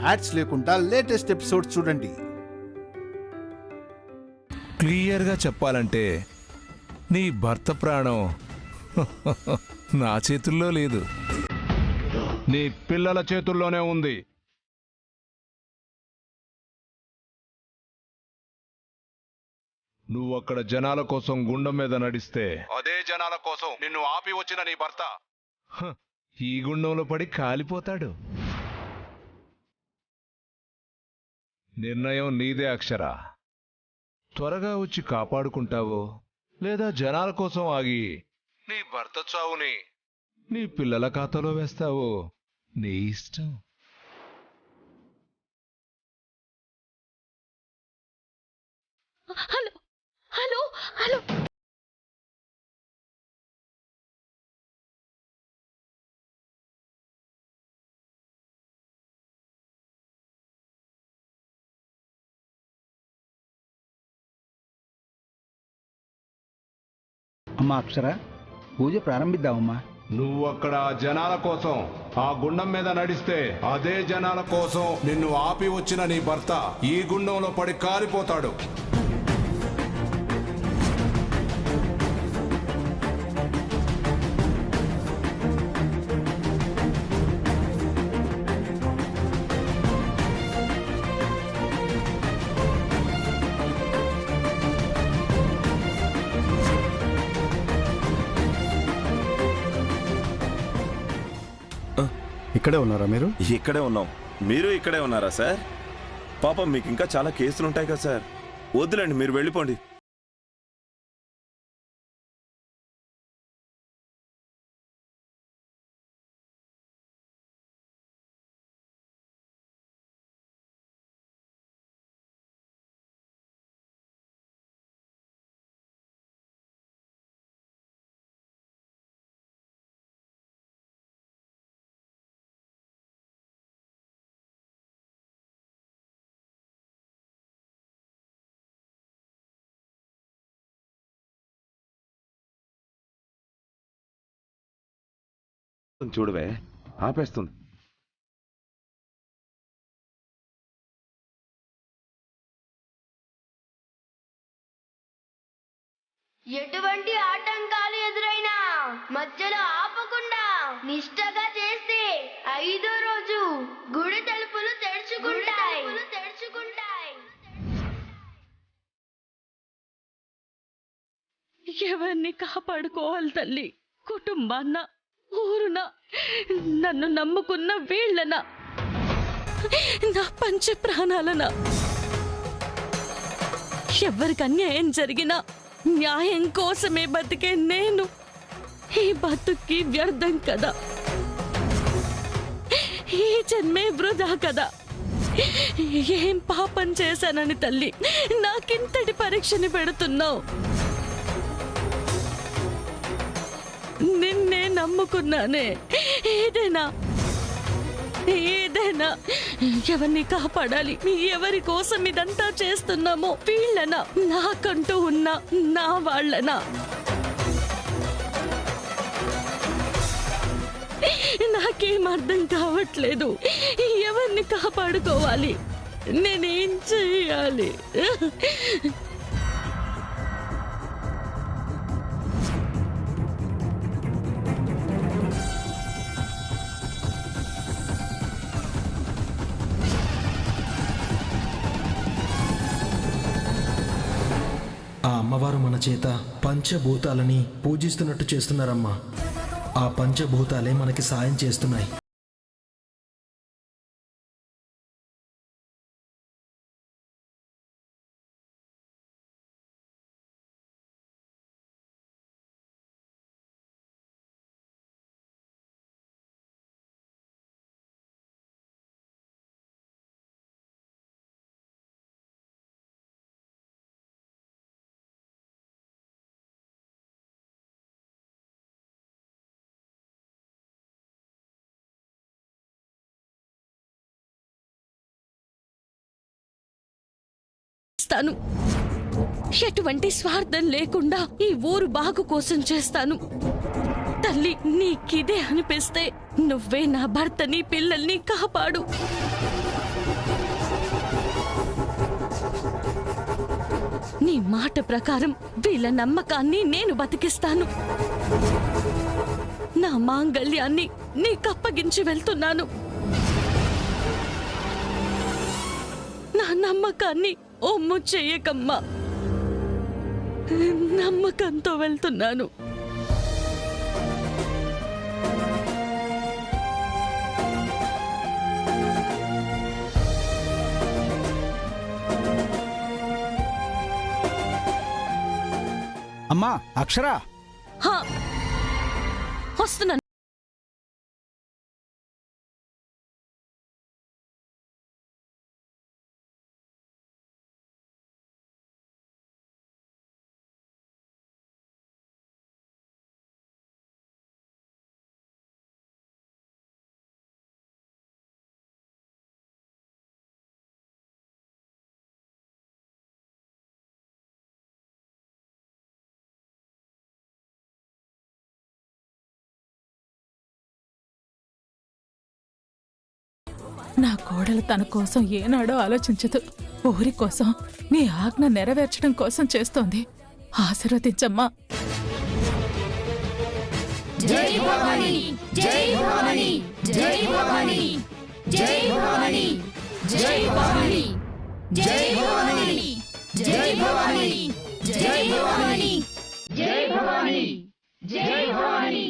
Ads లేకుండా latest episodes చూడండి. క్లియర్గా చెప్పాలంటే నీ భర్త ప్రాణం నా చేతుల్లో లేదు, నీ పిల్లల చేతుల్లోనే ఉంది. నువ్వు అక్కడ జనాల కోసం గుండం మీద నడిస్తే అదే జనాల కోసం నిన్ను ఆపి వచ్చిన నీ భర్త ఈ గుండంలో పడి కాలిపోతాడు. నిర్ణయం నీదే అక్షర. త్వరగా వచ్చి కాపాడుకుంటావో లేదా జనాల కోసం ఆగి నీ భర్త చావుని నీ పిల్లల ఖాతాలో వేస్తావో నీ ఇష్టం. హలో హలో హలో అమ్మా అక్షర, పూజ ప్రారంభిద్దామమ్మా. నువ్వు అక్కడ జనాల కోసం ఆ గుండం మీద నడిస్తే అదే జనాల కోసం నిన్ను ఆపి వచ్చిన నీ భర్త ఈ గుండంలో పడి కాలిపోతాడు. ఇక్కడే ఉన్నారా మీరు? ఇక్కడే ఉన్నాం. మీరు ఇక్కడే ఉన్నారా సార్? పాపం మీకు ఇంకా చాలా కేసులుంటాయి కదా సార్. వద్దులేండి, మీరు వెళ్ళిపోండి. చూడవే, ఆపేస్తుంది. ఎటువంటి ఆటంకాలు ఎదురైనా మధ్యలో ఆపకుండా నిష్ఠగా చేస్తే 5వ రోజు గుడి తలుపులు తెరుచుకుంటాయి. ఎవరిని కాపాడుకోవాలి తల్లి? కుటుంబాన్న, ఊరున, నన్ను నమ్ముకున్న వీళ్ళన, నా పంచ ప్రాణాలన. ఎవరికి అన్యాయం జరిగినా న్యాయం కోసమే బతికే నేను ఈ బతుక్కి వ్యర్థం కదా, ఈ జన్మే వృధా కదా. ఏం పాపం చేశానని తల్లి నాకింతటి పరీక్షని పెడుతున్నావు? నిన్నే నమ్ముకున్నానే. ఏదైనా ఎవరిని కాపాడాలి, ఎవరి కోసం ఇదంతా చేస్తున్నామో వీళ్ళనా, నాకంటూ ఉన్న నా వాళ్ళనా? నాకేం అర్థం కావట్లేదు. ఎవరిని కాపాడుకోవాలి? నేనేం చెయ్యాలి? ఆ అమ్మవారు మన చేత పంచభూతాలని పూజిస్తున్నట్టు చేస్తున్నారమ్మా. ఆ పంచభూతాలే మనకి సాయం చేస్తున్నాయి. ఎటువంటి స్వార్థం లేకుండా ఈ ఊరు బాగు కోసం చేస్తాను. తల్లి, నీకిదే అనిపిస్తే నువ్వే నా భర్తని, పిల్లల్ని కాపాడు. నీ మాట ప్రకారం వీళ్ళ నమ్మకాన్ని నేను బతికిస్తాను. నా మాంగళ్యాన్ని నీకప్పగించి వెళ్తున్నాను. నా నమ్మకాన్ని ఒమ్ము చెయ్యకమ్మా. నమ్మకంతో వెళ్తున్నాను. అమ్మా అక్షరా, హా, వస్తున్నాను. నా కోడలు తన కోసం ఏనాడో ఆలోచించదు. ఊరి కోసం, నీ ఆజ్ఞ నెరవేర్చడం కోసం చేస్తోంది. ఆశీర్వదించమ్మా. జై భవాని, జై భవాని, జై భవాని, జై భవాని, జై భవాని, జై భవాని, జై భవాని, జై భవాని, జై భవాని, జై భవాని.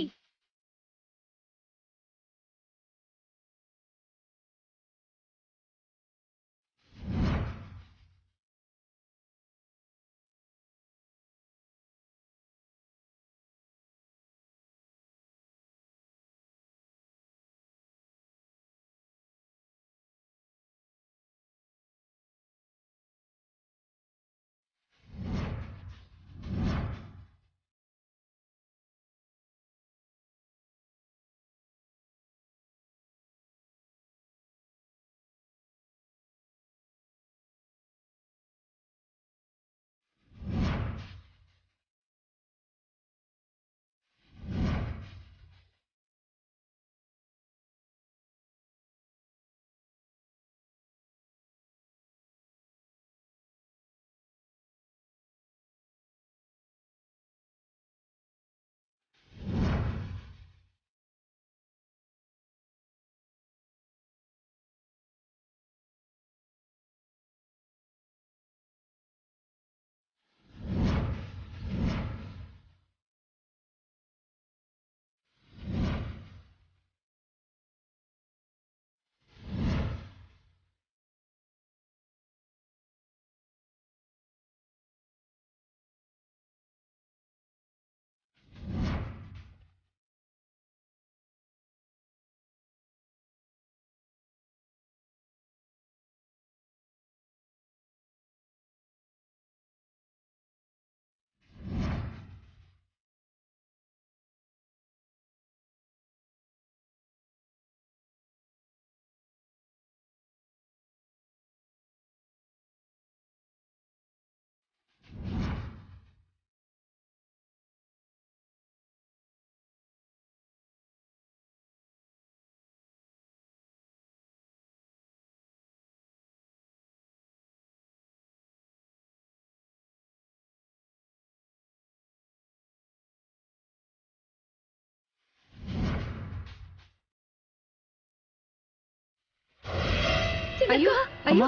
అయ్యో అయ్యో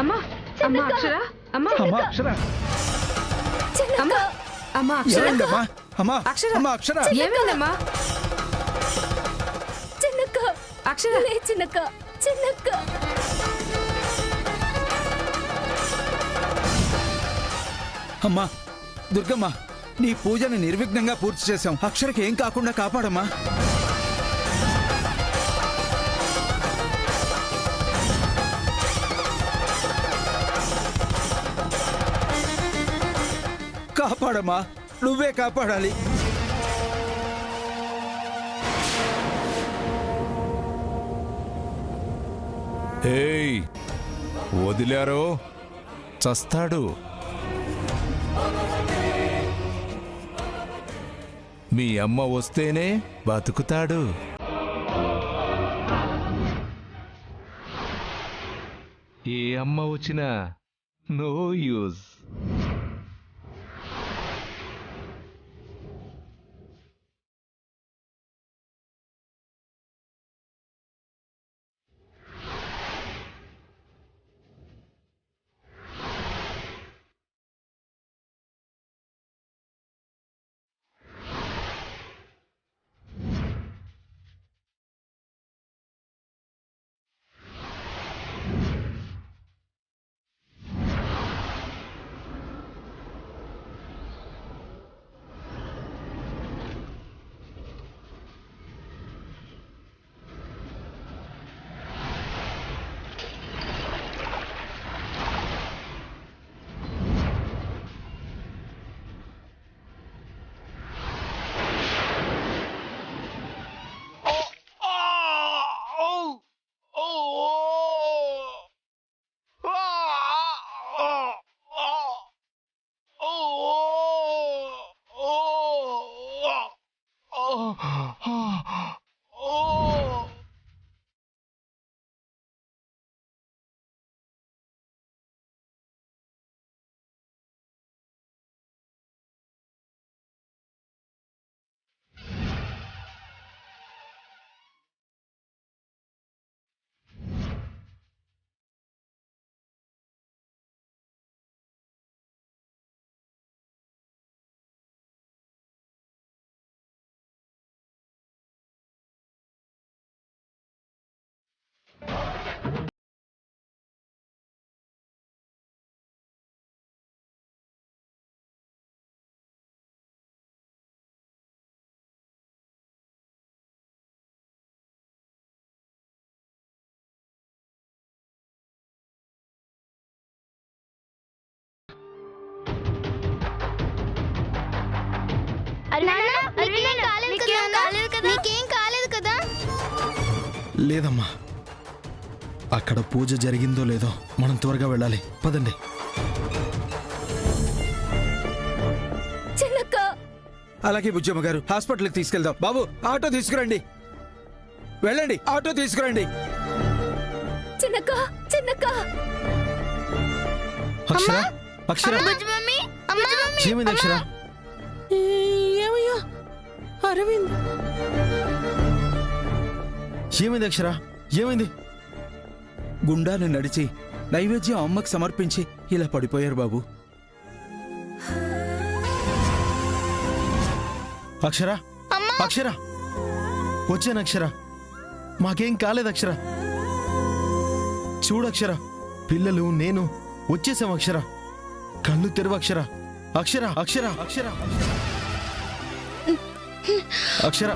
అమ్మా అమ్మా అక్షర అమ్మా అమ్మా అక్షరా, అమ్మా అమ్మా అక్షర ఏమైందమ్మా? అమ్మా అక్షర అమ్మా అక్షరా, ఏమైందమ్మా? చిన్నక్క, అక్షర లే చిన్నక్క, చిన్నక్క. అమ్మా దుర్గమ్మ, నీ పూజని నిర్విఘ్నంగా పూర్తి చేశాం. అక్షరకి ఏం కాకుండా కాపాడమ్మా. కాపాడమ్మా, నువ్వే కాపాడాలి. ఏయ్, వదిలారో చస్తాడు. మీ అమ్మ వస్తేనే బతుకుతాడు. ఏ అమ్మ వచ్చినా నో యూజ్. లేదమ్మా, అక్కడ పూజ జరిగిందో లేదో మనం త్వరగా వెళ్ళాలి. పదండి. అలాగే బుజ్జమ్మ గారు, హాస్పిటల్కి తీసుకెళ్దాం. బాబు, ఆటో తీసుకురండి. వెళ్ళండి, ఆటో తీసుకురండి. అక్షర, అక్షర, ఏమైంది అక్షర? ఏమయ్యా అరవింద్? ఏమైంది అక్షర? ఏమైంది? గుండాన్ని నడిచి నైవేద్యం అమ్మకు సమర్పించి ఇలా పడిపోయారు బాబు. అక్షర, అక్షర, వచ్చాను అక్షర. మాకేం కాలేదు అక్షర. చూడక్షర, పిల్లలు నేను వచ్చేసాం అక్షర. కళ్ళు తెరువు అక్షర. అక్షర, అక్షర, అక్షర, అక్షర,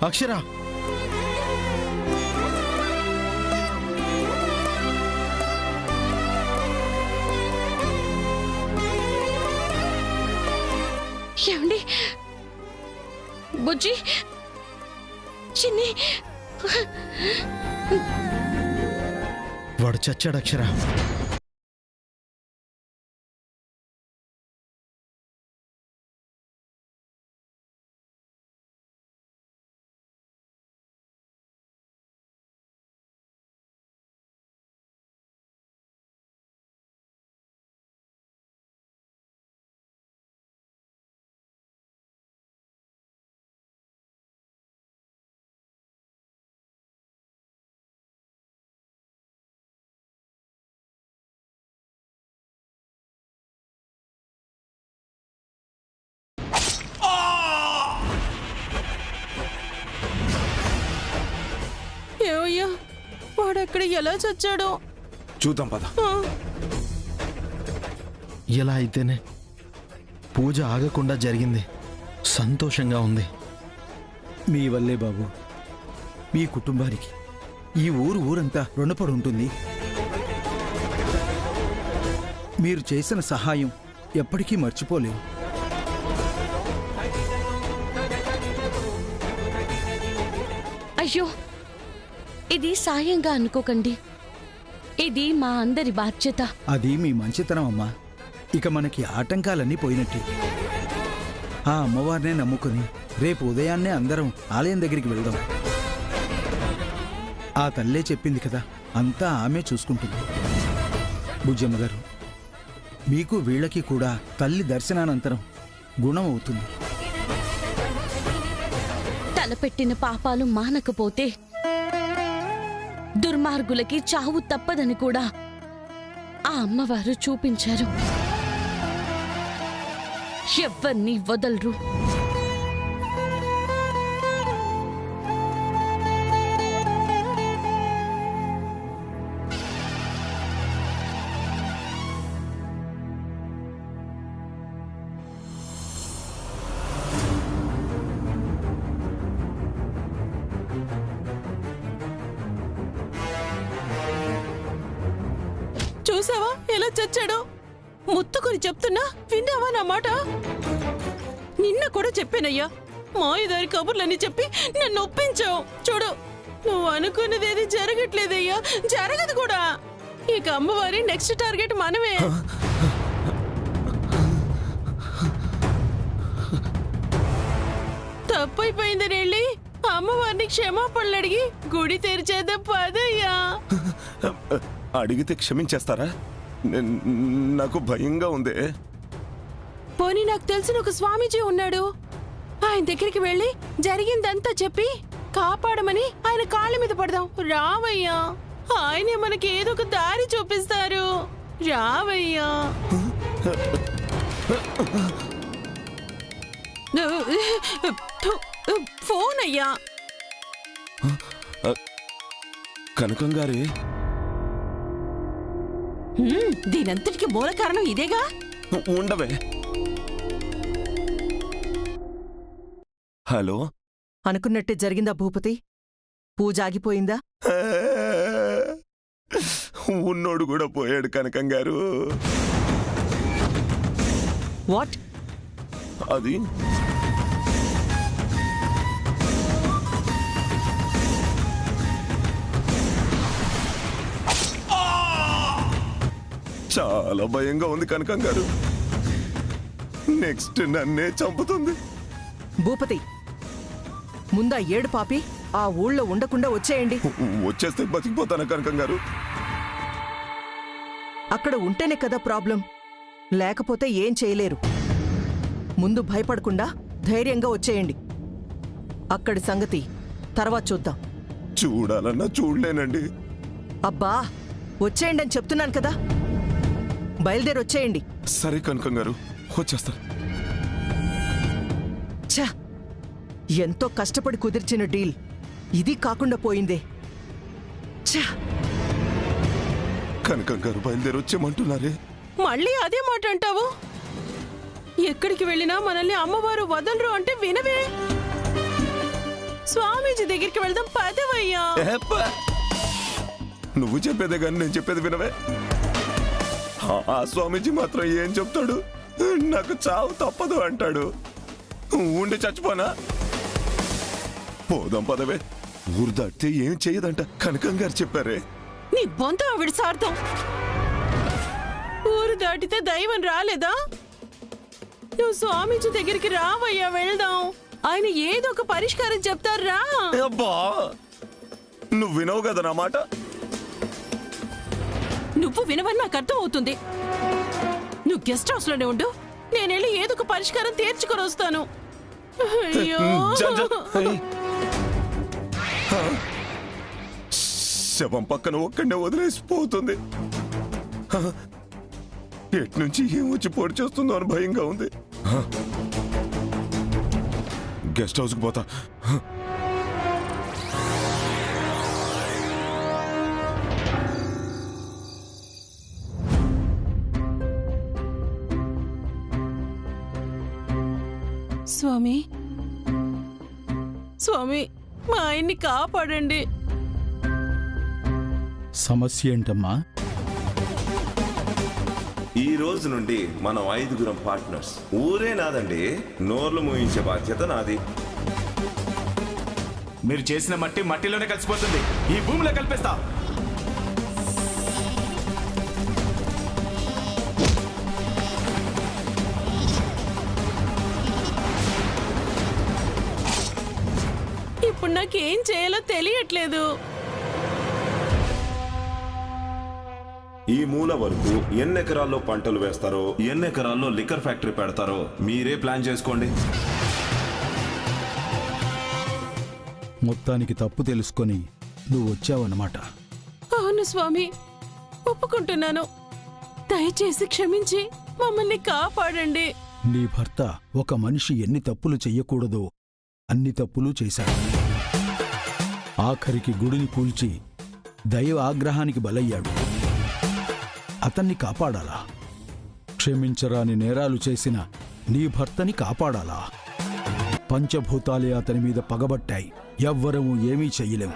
అక్షర. ఏమండి? బుజ్జి, చిన్ని, వాడు చచ్చాడు అక్షర. ఏమయ్యా, వాడెక్కడ ఎలా చచ్చాడో చూద్దాం పద. ఎలా అయితేనే పూజ ఆగకుండా జరిగింది. సంతోషంగా ఉంది. మీ వల్లే బాబు. మీ కుటుంబానికి ఈ ఊరంతా రుణపడి ఉంటుంది. మీరు చేసిన సహాయం ఎప్పటికీ మర్చిపోలేము. అయ్యో, ఇది సాయంగా అనుకోకండి. ఇది మా అందరి బాధ్యత. అది మీ మంచితనం అమ్మా. ఇక మనకి ఆటంకాలన్నీ పోయినట్టే. ఆ అమ్మవారినే నమ్ముకుని రేపు ఉదయాన్నే అందరం ఆలయం దగ్గరికి వెళ్దాం. ఆ తల్లే చెప్పింది కదా, అంతా ఆమె చూసుకుంటుంది. బుజ్జమ్మ గారు, మీకు వీళ్ళకి కూడా తల్లి దర్శనానంతరం గుణం అవుతుంది. తలపెట్టిన పాపాలు మానకపోతే దుర్మార్గులకి చావు తప్పదని కూడా ఆ అమ్మవారు చూపించారు. ఎవ్వరిని వదలరు. చూసావా ఎలా చచ్చాడో? ముత్తుకొని చెప్తున్నా విన్నావా నా మాట? నిన్న కూడా చెప్పానయ్యా, మాయదారి కబుర్లన్నీ చెప్పి నన్ను ఒప్పించావు. చూడు, నువ్వు అనుకున్నదేది జరగట్లేదయ్యా, జరగదు కూడా. ఇక అమ్మవారి నెక్స్ట్ టార్గెట్ మనమే. తప్పైపోయిందని వెళ్ళి అమ్మవారిని క్షమాపణలు అడిగి గుడి తెరిచేద్దాం పదయ్యా. అడిగితే క్షమించేస్తారా? నాకు భయంగా ఉంది. పోనీ నాకు తెలిసిన ఒక స్వామీజీ ఉన్నాడు, ఆయన దగ్గరికి వెళ్ళి జరిగిందంతా చెప్పి కాపాడమని ఆయన కాళ్ళ మీద పడదాం. రావయ్యా, ఆయనే మనకి ఏదో ఒక దారి చూపిస్తారు. రావయ్యా. ఫోన్ అయ్యా. కనకం గారి, దీనంతటికి మూల కారణం ఇదేగా. ఉండవే. హలో, అనుకున్నట్టే జరిగిందా భూపతి? పూజ ఆగిపోయిందా? ఉన్నోడు కూడా పోయాడు కనకం గారు. వాట్? అది చాలా భయంగా ఉంది కనకం గారు. నెక్స్ట్ నన్నే చంపుతుంది. భూపతి, ముందా ఏడు పాపి ఆ ఊళ్ళో ఉండకుండా వచ్చేయండి. వచ్చేస్తే బతికిపోతాను కనకం గారు. అక్కడ ఉంటేనే కదా ప్రాబ్లం, లేకపోతే ఏం చేయలేరు. ముందు భయపడకుండా ధైర్యంగా వచ్చేయండి. అక్కడి సంగతి తర్వాత చూద్దాం. చూడాలన్నా చూడలేనండి. అబ్బా, వచ్చేయండి అని చెప్తున్నాను కదా. బయలుదేరి వచ్చేయండి. సరే కనకం గారు, వచ్చేస్తారు. ఛ, ఎంతో కష్టపడి కుదిర్చిన డీల్ ఇది కాకుండా పోయిందే. ఛ, కనకం గారు బయలుదేరి వచ్చేయమంటున్నారే. మళ్ళీ అదే మాట అంటావు? ఎక్కడికి వెళ్ళినా మనల్ని అమ్మవారు వదలరు అంటే వినవే. స్వామీజీ దగ్గరికి వెళ్దాం పదవయ్యా. నువ్వు చెప్పేదే కానీ నేను చెప్పేది వినవే. ఆ స్వామీజీ మాత్రం ఏం చెప్తాడు? నాకు చావు తప్పదు అంటాడు. ఉండి చచ్చిపోనా? పోదాం పదవే. ఊరు దాటితే ఏం చెయ్యదంట కనకం గారు చెప్పారే. నీ బొంత ఆవిడ సార్థం. ఊరు దాటితే దైవం రాలేదా? నువ్వు స్వామీజీ దగ్గరికి రావయ్యా, వెళ్దాం. ఆయన ఏదో ఒక పరిష్కారం చెప్తారు. రా. అబ్బా, నువ్వు వినవు కదా నా మాట. నువ్వు వినవని నాకు అర్థం అవుతుంది. నువ్వు గెస్ట్ హౌస్ లోనే ఉండు, నేను వెళ్ళి ఏదో ఒక పరిష్కారం తీర్చుకొని వస్తాను. అయ్యో, శవం పక్కన ఒక్కడే వదిలేసిపోతుంది. ఎట్నుంచి ఏం వచ్చి పొడి చేస్తుందో అని భయంగా ఉంది. గెస్ట్ హౌస్కి పోతా. స్వామి, స్వామి, మా ఆయన్ని కాపాడండి. సమస్య ఏంటమ్మా? ఈ రోజు నుండి మనం 5 పార్ట్నర్స్. ఊరే నాదండి, నోర్లు మూయించే బాధ్యత నాది. మీరు చేసిన మట్టి మట్టిలోనే కలిసిపోతుంది. ఈ భూమిలో కలిపేస్తా. ఇప్పుడు నాకేం చేయాలో తెలియట్లేదు. ఈ మూల వరకు ఎన్ని ఎకరాల్లో పంటలు వేస్తారో, ఎన్ని ఎకరాల్లో లిక్కర్ ఫ్యాక్టరీ పెడతారో మీరే ప్లాన్ చేసుకోండి. మొత్తానికి తప్పు తెలుసుకొని నువ్వు వచ్చావన్నమాట. అవును స్వామి, ఒప్పుకుంటున్నాను. దయచేసి క్షమించి మమ్మల్ని కాపాడండి. నీ భర్త ఒక మనిషి ఎన్ని తప్పులు చెయ్యకూడదో అన్ని తప్పులు చేశాడు. ఆఖరికి గుడిని కూల్చి దైవ ఆగ్రహానికి బలయ్యాడు. అతన్ని కాపాడాలా? క్షమించరాని నేరాలు చేసిన నీ భర్తని కాపాడాలా? పంచభూతాలే అతని మీద పగబట్టాయి. ఎవ్వరము ఏమీ చెయ్యలేం.